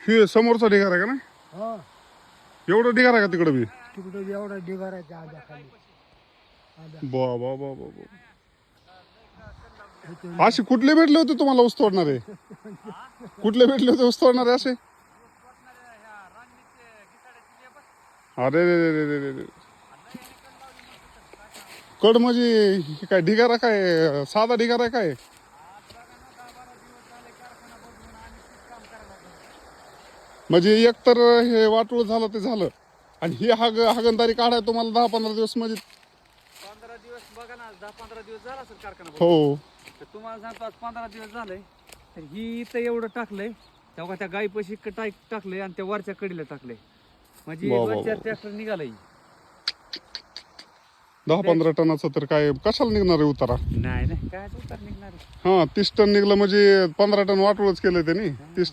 हे समोरचा ढिगार आहे का नाही? हा एवढं ढिगार आहे का तिकडे बी? तिकडे एवढा ढिगाराच्या आजा खाली बा बा बा बा बा. असे कुठले भेटले होते तुम्हाला ऊस तोडणारे? कुठले भेटले होते ऊस तोडणारे असे? अरे रे रे रे रे रे. कड म्हणजे हे काय ढिगारा काय साधा ढिगारा काय? म्हणजे एकतर हे वाटोळ झालं ते झालं आणि ही हागणदारी काढाय तुम्हाला 10-15 दिवस म्हणजे 15 दिवस बघा ना 10-15 दिवस झाला असेल कारखाना हो तर तुम्हाला सांगतो आज 15 दिवस झालंय तर ही इथं एवढं टाकलंय तेव्हा त्या गाई पैसे टाकलंय आणि त्या वरच्या कडीला टाकलंय म्हणजे वा, वा, वरच्या वा. ट्रॅक्टर निघालाय 10-15 टनाचं तर काय कशाला निघणार आहे उतारा? नाही नाही काय उतार निघणार आहे? हा 30 टन निघलं म्हणजे 15 टन वाटोळच केलं त्यांनी 30